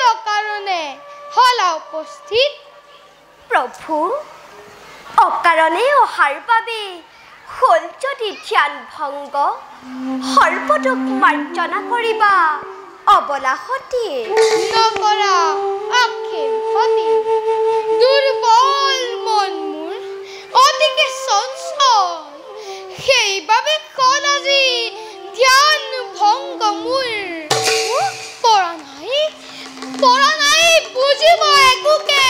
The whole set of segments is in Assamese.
অকাৰণে হলা উপস্থিত প্ৰভু অকাৰণে অহাৰ বাবে হল যদি ধ্যান ভংগ সৰ্বদোক মাৰ্জনা কৰিবা অবলা সতী নকৰা আক্ষেপ সতী দুৰ্বল মন মোৰ অতিকে চঞ্চল সেইবাবে কল আজি ধ্যান ভংগ মোৰ পৰা নাই বুজিব একোকে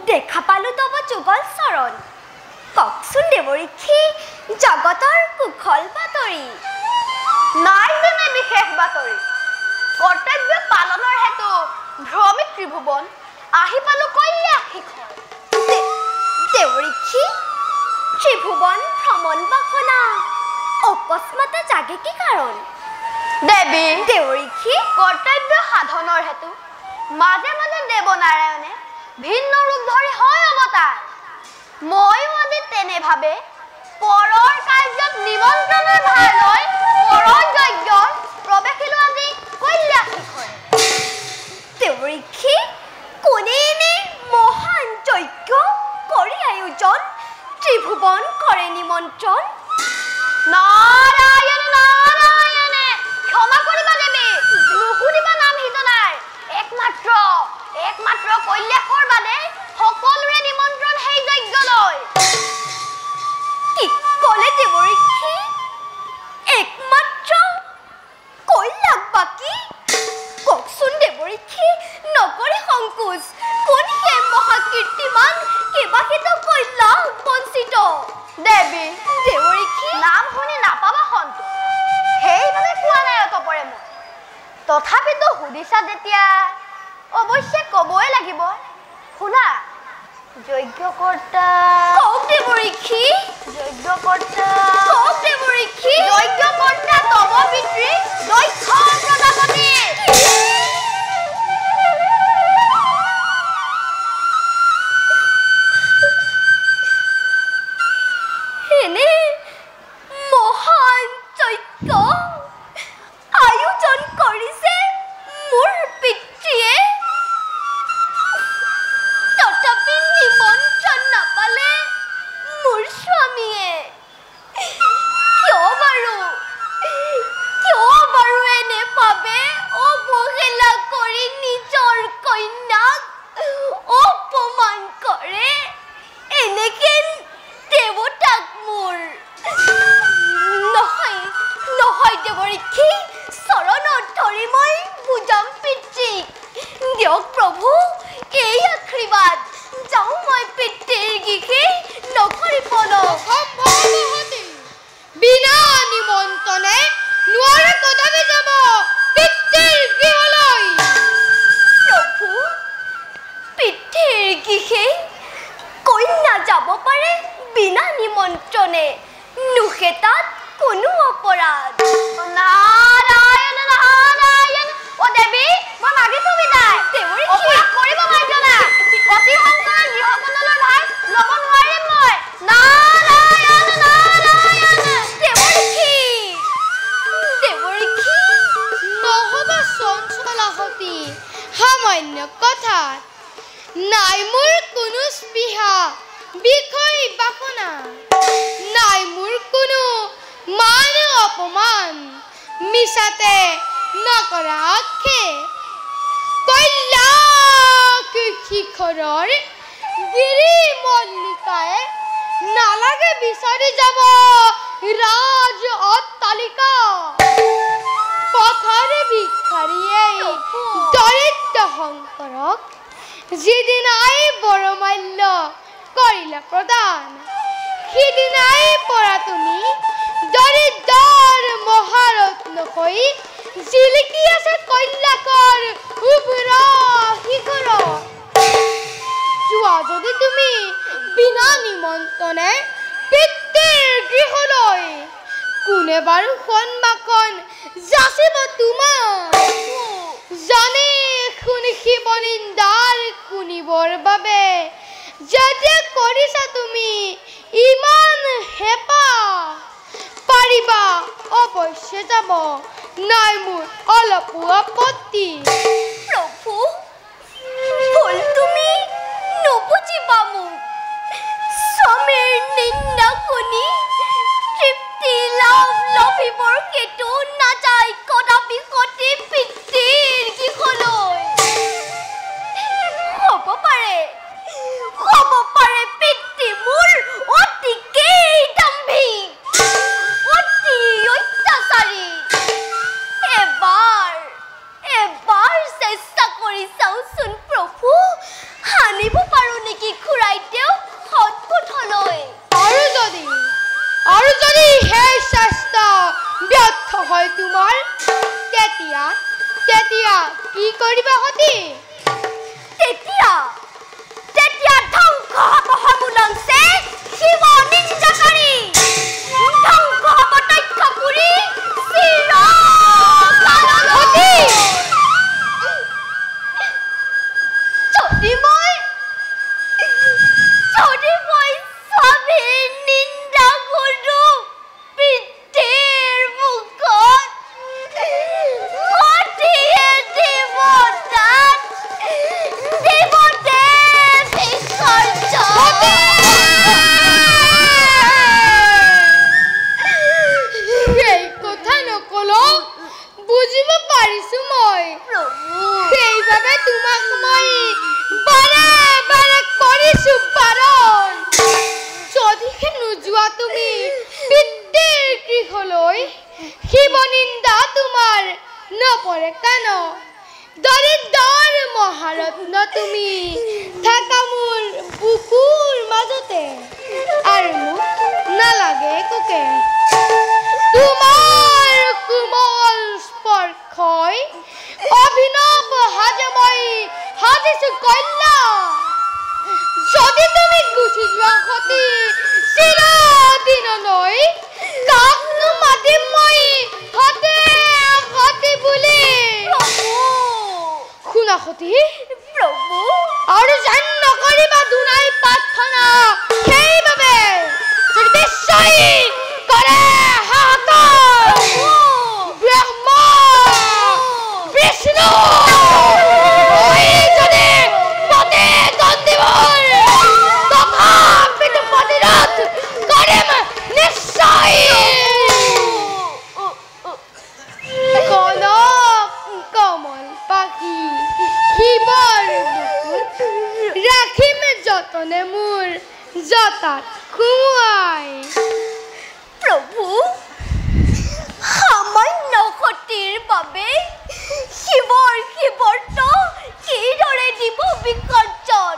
দেখা পালো তব যুগল চৰণ ককচোন দেৱৰীক্ষী জগতৰ কুশল বাতৰি নাই যেনে বিশেষ বাতৰি কৰ্তব্য পালনৰ হেতু ভ্ৰমিক ত্ৰিভুৱন আহি পালো কল্যাণ শিখৰ দেৱৰীক্ষী ত্ৰিভুৱন ভ্ৰমণ বাসনা অকস্মাতে জাগে কি কাৰণ দেৱী দেৱৰীক্ষী কৰ্তব্য সাধনৰ হেতু মাজে মাজে দেৱনাৰায়ণে ভিন্ন ৰূপ ধৰি হয় অৱতাৰ ময়ো আজি তেনে ভাবে পৰৰ কাৰ্যত নিমন্ত্ৰণৰ ভাৰ লৈ পৰৰ যজ্ঞৰ প্ৰৱেশিলো আজি কল্যাণ শিখৰে দেৱৰীক্ষী কোনে এনে মহান যজ্ঞ কৰি আয়োজন ত্ৰিভুৱন কৰে নিমন্ত্ৰণ নাৰায়ণ নাৰায়ণে ক্ষমা কৰিবা দেৱী নুশুনিবা নাম হিতনাৰ একমাত্ৰ কল্যাণৰ বাদে সকলোৰে নিমন্ত্ৰণ সেই যজ্ঞলৈ কি ক'লে দেৱৰীক্ষী একমাত্ৰ কল্যাণ বাকী কওকচোন দেৱৰীক্ষী নকৰি সংকোচ কোন সেই মহাকীৰ্তিমান কেবাকেতো কল্যাণ বঞ্চিত দেৱী দেৱৰীক্ষী নাম শুনি নাপাবা সন্তোষ সেইবাবে কোৱা নাই অতপৰে মই তথাপিতো সুধিছা যেতিয়া অৱশ্যে ক'বই লাগিব শুনা যজ্ঞকৰ্তা কওক দেৱৰীক্ষী যজ্ঞকৰ্তা তব পিতৃ দক্ষ প্ৰজাপতি এনে মহান যজ্ঞ আয়োজন কৰিছে মোৰ পিতৃয়ে তথাপি নিমন্ত্ৰণ নাপালে মোৰ স্বামীয়ে কিয় বাৰু এনে ভাবে অৱহেলা কৰি নিজৰ কন্যাক অপমান কৰে এনেকে দেৱতাক মোৰ নহয় দেৱৰীক্ষী চৰণত ধৰি মই বুজাম পিতৃক দিয়ক প্ৰভু এই আশীৰ্বাদ যাওঁ মই পিতৃৰ গৃহে নকৰিবলৈ সম্ভৱতী বিনা নিমন্ত্ৰণে নোৱাৰে কদাপি যাব পিতৃৰ গৃহলৈ প্ৰভু পিতৃৰ গৃহে কন্যা যাব পাৰে বিনা নিমন্ত্ৰণে নুখে তাত কোনো অপৰাধ নাৰায়ণ নাৰায়ণ ও দেৱী মই মাগিছো বিদায় অপৰাধ কৰিব মাৰ্জনা অতি সংকৰৰ গৃহকোণলৈ ভাই ল'ব নোৱাৰিম মই নাৰায়ণ নাৰায়ণ দেৱৰীখি নহবা চঞ্চলাহতী সামান্য কথাত নাই মোৰ কোনো স্পৃহা বিষয় বাসনা নাই মোৰ কোনো মান অপমান মিছাতে নকৰা আক্ষেপ কৈলাশ শিখৰৰ গিৰি মল্লিকাই নালাগে বিচাৰি যাব ৰাজ অট্টালিকা পথৰে ভিক্ষাৰীয়ে দৰিদ্ৰ শংকৰক যিদিনাই বৰমাল্য কৰিলা প্ৰদান সিদিনাই পৰা তুমি দৰিদ্ৰৰ মহাৰত্ন হৈ জিলিকি আছে কৈলাশৰ উবৰা শিখৰ যোৱা যদি তুমি বিনা নিমন্ত্ৰণে পিতৃৰ গৃহলৈ কোনে বাৰু সন্মাখন যাচিব তোমাৰ জানে শুনি শিৱনিন্দাৰ শুনিবৰ বাবে যেতিয়া কৰিছা তুমি ইমান হেঁপাহ পাৰিবা অৱশ্যে যাব নাই মোৰ অলপো আপত্তি প্ৰভু ভুল তুমি নুবুজিবা মোক স্বামীৰ নিন্দা শুনি তৃপ্তি লাভ লভিবৰ কেতো নাযায় কদাপি সতী পিতৃৰ গৃহলৈ হ'ব পাৰে পিতৃ মোৰ অতিকেই দাম্ভিক অতি অত্যাচাৰী এবাৰ চেষ্টা কৰি চাওচোন প্ৰভু হানিব পাৰো নেকি ঘূৰাই তেওঁক সৎপথলৈ আৰু যদি সেই চেষ্টা ব্যৰ্থ হয় তোমাৰ তেতিয়া কি কৰিবা সতী তেতিয়া ধ্বংস হ'ব সমুলংচে শিৱ নিন্দাকাৰী ধ্বংস হ'ব তক্ষপুৰী চিৰকাললৈ যদি মই স্বামীৰ নিন্দা কৰো পিতৃৰ মুখত সতীয়ে দিব তাত দিব সেই কথা নকলো বুজিব পাৰিছো মই সেইবাবে তোমাক মই বাৰে বাৰে কৰিছো বাৰণ যদিহে নোযোৱা তুমি পিতৃৰ গৃহলৈ শিৱনিন্দা তোমাৰ নপৰে কাণ দৰিদ্ৰৰ মহাৰত্ন তুমি থাকা মোৰ বুকুৰ মাজতে আৰু মোক নালাগে একোকে তোমাৰ কোমল স্পৰ্শই অভিনৱ সাজে মই সাজিছো কল্যাণ যদি তুমি গুচি যোৱা সতী চিৰদিনলৈ কাকনো মাতিম মই সতী বুলি শুনা সতী প্ৰভু আৰু যেন নকৰিবা দুনাই প্ৰাৰ্থনা সেইবাবে যদি বিশ্বই কৰে হাহাকাৰ ব্ৰহ্মা বিষ্ণু যদি পদে দণ্ডিবৰ তথাপিতো প্ৰতিৰোধ কৰিম নিশ্চয় কমল পাখি শিৱৰ বুকুত ৰাখিম যতনে মোৰ জতাত খুৱাই প্ৰভু সামান্য সতীৰ বাবে শিৱৰ শিৱৰ্ত কিদৰে দিব বিসৰ্জন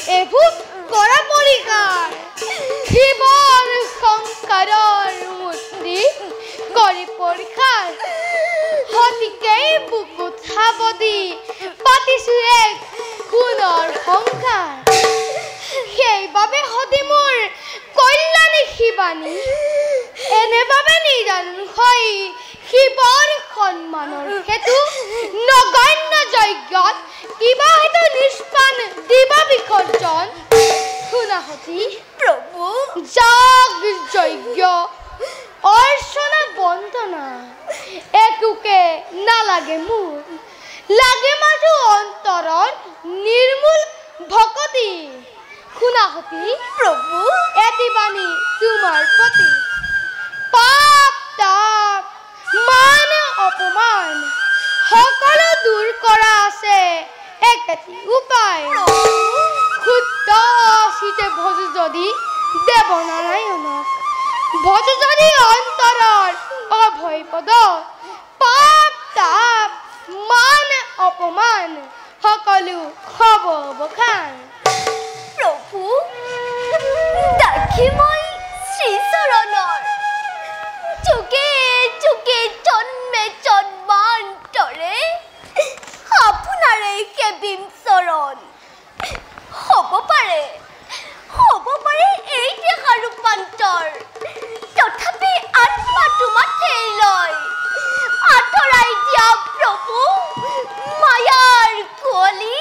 এভুক কৰা পৰিকাৰ শিৱৰ শংকৰৰ মূৰ্তি কৰি পৰীক্ষাৰ সতিকেই বুকুত সাৱদি পাতিছোঁ এক গুণৰ সংসাৰ সেইবাবে সতি মোৰ কল্যাণী শিৱানী এনেভাবে নিজানো হৈ শিৱৰ সন্মানৰ হেতু নগণ্য যজ্ঞত কিবা হেতু নিষ্পান দিবা বিসৰ্জন শুনা সতী প্ৰভু যাগ যজ্ঞ অৰ্চনা বন্দনা একোকে নালাগে মোৰ লাগে মাথো অন্তৰৰ নিৰ্মূল ভকতি শুনা সতী প্ৰভু এটি বাণী তোমাৰ প্ৰতি পাপ তাপ মান অপমান সকলো দূৰ কৰা আছে একেটি উপায় ক্ষুদ্ৰ চিতে ভজ যদি দেৱনাৰায়ণক ভজ যদি অন্তৰৰ অভয় পদ পাপ তাপ মান অপমান সকলো হব অৱসান প্ৰভু দেখি মই শ্ৰীচৰণৰ চুকে চুকে জন্মে জন্মান্তৰে আপোনাৰে কেবিম চৰণ হ'ব পাৰে এই দেখা ৰূপান্তৰ তথাপি আত্মা তোমাকে লয় আঁতৰাই দিয়া প্ৰভু মায়াৰ কুঁৱলী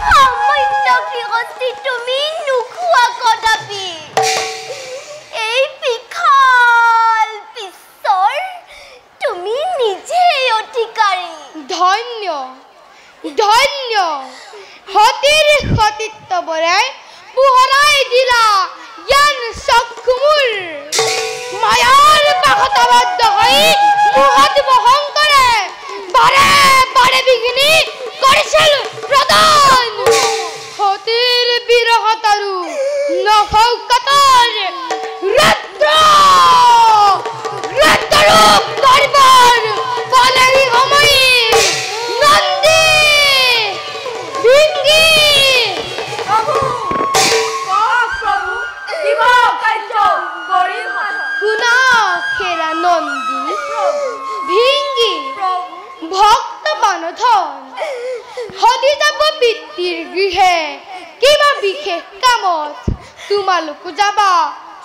সামান্য গৃহস্থী তুমি নোখোৱা কদাপি এই বিশাল বিশ্বৰ তুমি নিজেই অধিকাৰী ধন্য ধন্য সতীৰ সতীত্ব বৰাই পোহৰাই দিলা জ্ঞান চক্ষু মোৰ মায়াৰ পাশত আবদ্ধ হৈ মোহত বহন কৰে বাৰে বাৰে বিঘিনি কৰিছিল প্ৰদান সতীৰ বিৰহত আৰু নভৌকাতৰ ৰুদ্ৰৰূপ গৰ্বৰ বলেৰি সময় নন্দী ভিংগি শুনা খেৰা নন্দী ভিংগি ভক্ত বানধন সদি যাব পিতৃৰ গৃহে কিবা বিশেষ কামত তোমালোকো যাবা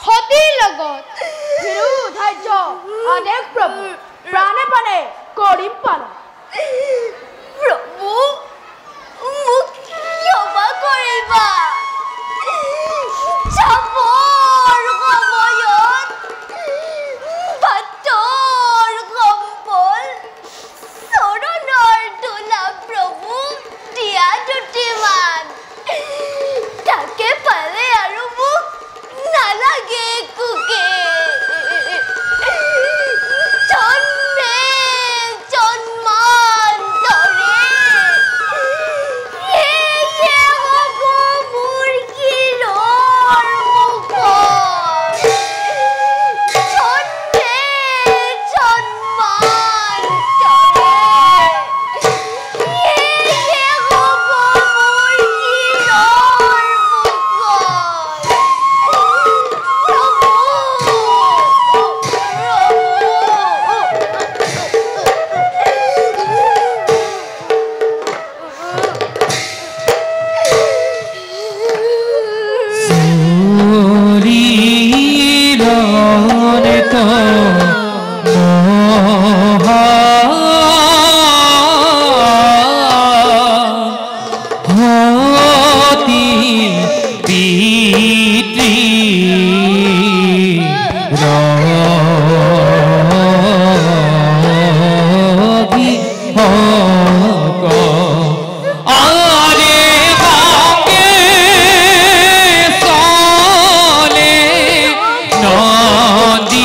সতীৰ লগত ধৈৰ্য অনেক প্ৰভু প্ৰাণে প্ৰাণে কৰিম পালন প্ৰভু মোক ক্ষমা কৰিবা যাবৰ সময়ত বাটৰ সম্বল চৰণৰ দোলা প্ৰভু দিয়া দুটিমান তাকে পালে আৰু মোক নালাগে একোকে জন্মে জন্মান্তৰে সেয়ে হ'ব মোৰ শিৰৰ মুখত জন্মে জন্মান্তৰে সেয়ে হ'ব মোৰ শিৰৰ নদী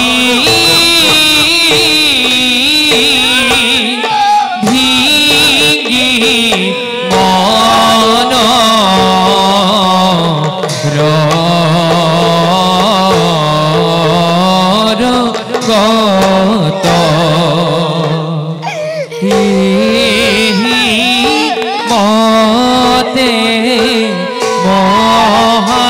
সহায়